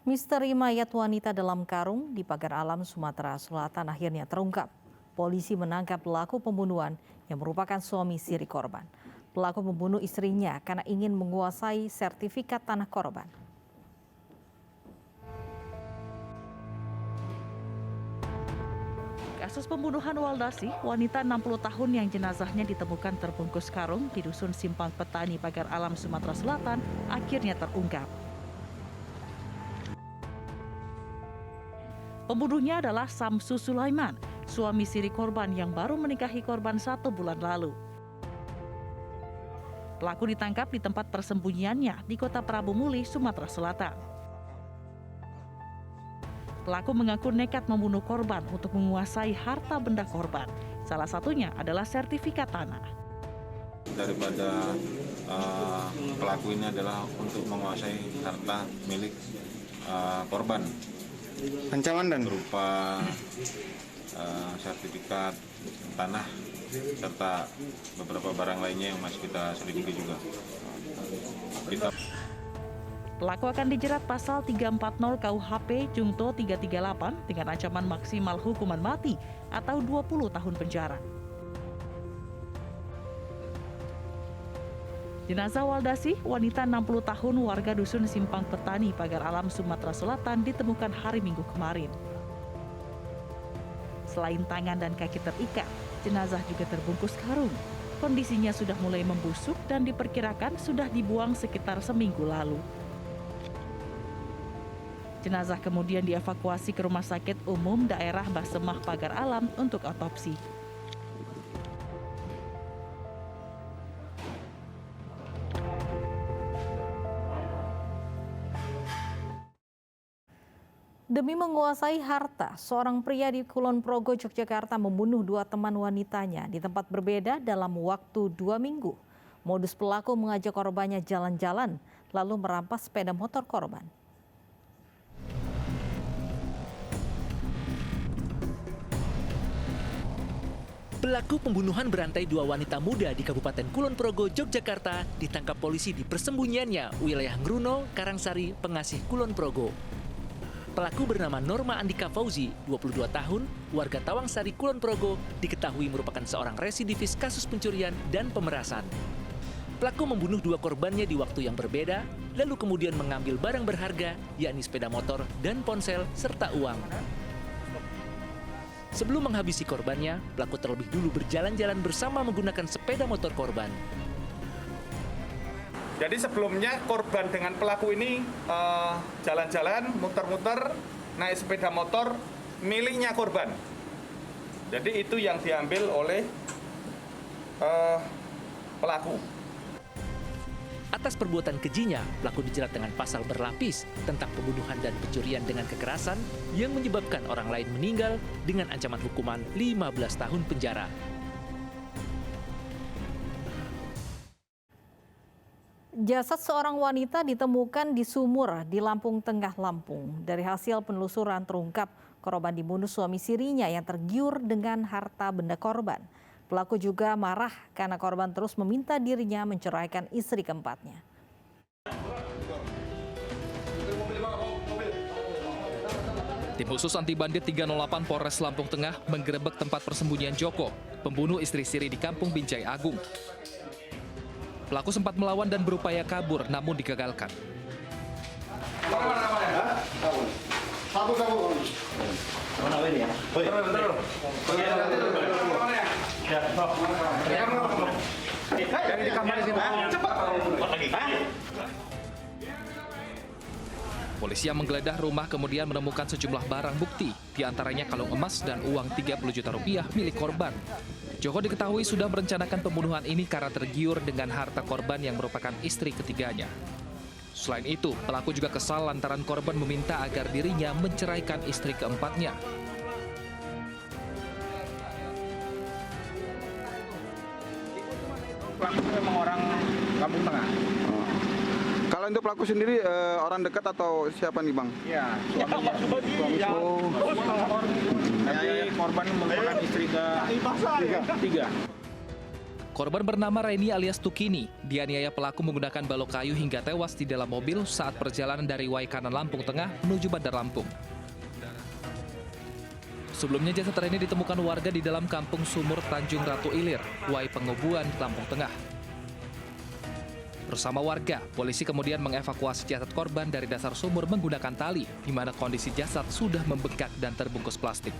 Misteri mayat wanita dalam karung di Pagar Alam, Sumatera Selatan akhirnya terungkap. Polisi menangkap pelaku pembunuhan yang merupakan suami siri korban. Pelaku membunuh istrinya karena ingin menguasai sertifikat tanah korban. Kasus pembunuhan Waldasi, wanita 60 tahun yang jenazahnya ditemukan terbungkus karung di Dusun Simpang Petani, Pagar Alam, Sumatera Selatan, akhirnya terungkap. Pembunuhnya adalah Samsu Sulaiman, suami siri korban yang baru menikahi korban 1 bulan lalu. Pelaku ditangkap di tempat persembunyiannya di Kota Prabu Muli, Sumatera Selatan. Pelaku mengaku nekat membunuh korban untuk menguasai harta benda korban. Salah satunya adalah sertifikat tanah. Daripada pelaku ini adalah untuk menguasai harta milik korban. Ancaman dan berupa sertifikat tanah serta beberapa barang lainnya yang masih kita selidiki juga. Pelaku akan dijerat pasal 340 KUHP Jungto 338 dengan ancaman maksimal hukuman mati atau 20 tahun penjara. Jenazah Waldasi, wanita 60 tahun warga Dusun Simpang Petani, Pagar Alam, Sumatera Selatan ditemukan hari Minggu kemarin. Selain tangan dan kaki terikat, jenazah juga terbungkus karung. Kondisinya sudah mulai membusuk dan diperkirakan sudah dibuang sekitar seminggu lalu. Jenazah kemudian dievakuasi ke Rumah Sakit Umum Daerah Basemah Pagar Alam untuk otopsi. Demi menguasai harta, seorang pria di Kulon Progo, Yogyakarta membunuh 2 teman wanitanya di tempat berbeda dalam waktu 2 minggu. Modus pelaku mengajak korbannya jalan-jalan, lalu merampas sepeda motor korban. Pelaku pembunuhan berantai 2 wanita muda di Kabupaten Kulon Progo, Yogyakarta ditangkap polisi di persembunyiannya wilayah Ngruno, Karangsari, Pengasih, Kulon Progo. Pelaku bernama Norma Andika Fauzi, 22 tahun, warga Tawangsari, Kulon Progo, diketahui merupakan seorang residivis kasus pencurian dan pemerasan. Pelaku membunuh 2 korbannya di waktu yang berbeda, lalu kemudian mengambil barang berharga, yakni sepeda motor dan ponsel, serta uang. Sebelum menghabisi korbannya, pelaku terlebih dulu berjalan-jalan bersama menggunakan sepeda motor korban. Jadi sebelumnya korban dengan pelaku ini jalan-jalan, muter-muter, naik sepeda motor miliknya korban. Jadi itu yang diambil oleh pelaku. Atas perbuatan kejinya, pelaku dijerat dengan pasal berlapis tentang pembunuhan dan pencurian dengan kekerasan yang menyebabkan orang lain meninggal dengan ancaman hukuman 15 tahun penjara. Jasad seorang wanita ditemukan di sumur di Lampung Tengah, Lampung. Dari hasil penelusuran terungkap korban dibunuh suami sirinya yang tergiur dengan harta benda korban. Pelaku juga marah karena korban terus meminta dirinya menceraikan istri keempatnya. Tim khusus anti bandit 308 Polres Lampung Tengah menggerebek tempat persembunyian Joko, pembunuh istri siri di Kampung Binjai Agung. Pelaku sempat melawan dan berupaya kabur namun digagalkan. Polisi yang menggeledah rumah kemudian menemukan sejumlah barang bukti, diantaranya kalung emas dan uang 30 juta rupiah milik korban. Joko diketahui sudah merencanakan pembunuhan ini karena tergiur dengan harta korban yang merupakan istri ketiganya. Selain itu, pelaku juga kesal lantaran korban meminta agar dirinya menceraikan istri keempatnya. pelaku memang orang Kampung Tengah. Kalau untuk pelaku sendiri orang dekat atau siapa nih Bang? Iya, suami. Jadi korban merupakan istri ketiga. Korban bernama Reni alias Tukini, dianiaya pelaku menggunakan balok kayu hingga tewas di dalam mobil saat perjalanan dari Waikanan Lampung Tengah menuju Bandar Lampung. Sebelumnya jasad Reni ditemukan warga di dalam kampung Sumur Tanjung Ratu Ilir, Wai Pengobuan, Lampung Tengah. Bersama warga, polisi kemudian mengevakuasi jasad korban dari dasar sumur menggunakan tali, di mana kondisi jasad sudah membengkak dan terbungkus plastik.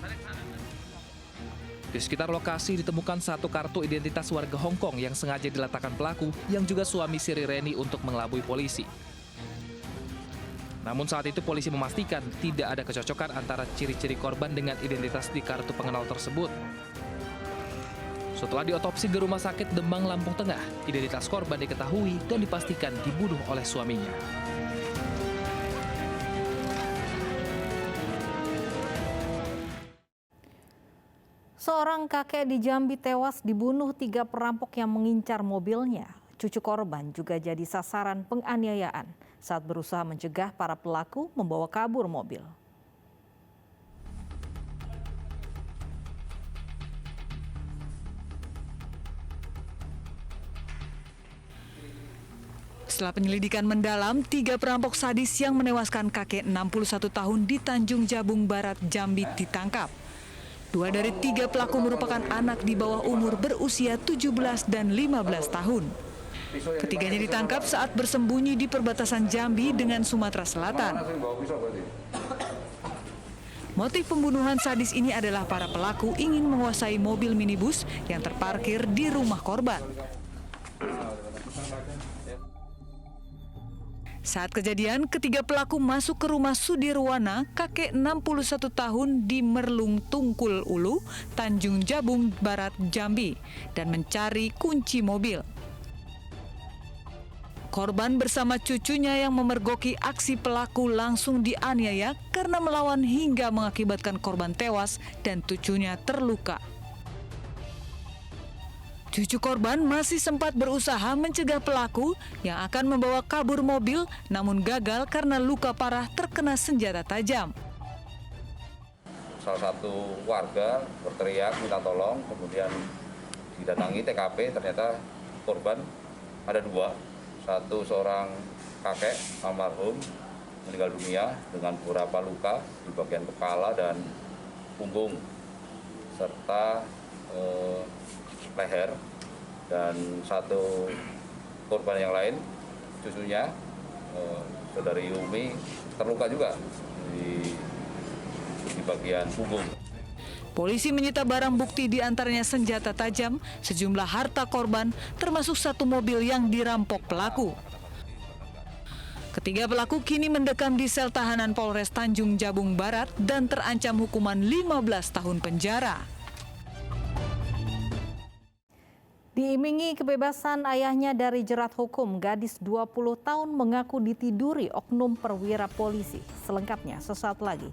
Di sekitar lokasi ditemukan satu kartu identitas warga Hong Kong yang sengaja diletakkan pelaku yang juga suami siri Reni untuk mengelabui polisi. Namun saat itu polisi memastikan tidak ada kecocokan antara ciri-ciri korban dengan identitas di kartu pengenal tersebut. Setelah diotopsi di Rumah Sakit Demang, Lampung Tengah, identitas korban diketahui dan dipastikan dibunuh oleh suaminya. Seorang kakek di Jambi tewas dibunuh 3 perampok yang mengincar mobilnya. Cucu korban juga jadi sasaran penganiayaan saat berusaha mencegah para pelaku membawa kabur mobil. Setelah penyelidikan mendalam, 3 perampok sadis yang menewaskan kakek 61 tahun di Tanjung Jabung Barat, Jambi ditangkap. 2 dari 3 pelaku merupakan anak di bawah umur berusia 17 dan 15 tahun. Ketiganya ditangkap saat bersembunyi di perbatasan Jambi dengan Sumatera Selatan. Motif pembunuhan sadis ini adalah para pelaku ingin menguasai mobil minibus yang terparkir di rumah korban. Saat kejadian, ketiga pelaku masuk ke rumah Sudirwana, kakek 61 tahun di Merlung Tungkul Ulu, Tanjung Jabung Barat, Jambi, dan mencari kunci mobil. Korban bersama cucunya yang memergoki aksi pelaku langsung dianiaya karena melawan hingga mengakibatkan korban tewas dan cucunya terluka. Cucu korban masih sempat berusaha mencegah pelaku yang akan membawa kabur mobil, namun gagal karena luka parah terkena senjata tajam. Salah satu warga berteriak minta tolong, kemudian didatangi TKP, ternyata korban ada 2. Satu seorang kakek almarhum meninggal dunia dengan beberapa luka di bagian kepala dan punggung, serta leher, dan satu korban yang lain, cucunya, saudari Yumi, terluka juga di bagian punggung. Polisi menyita barang bukti diantaranya senjata tajam, sejumlah harta korban, termasuk 1 mobil yang dirampok pelaku. Ketiga pelaku kini mendekam di sel tahanan Polres Tanjung Jabung Barat dan terancam hukuman 15 tahun penjara. Diimingi kebebasan ayahnya dari jerat hukum, gadis 20 tahun mengaku ditiduri oknum perwira polisi. Selengkapnya sesaat lagi.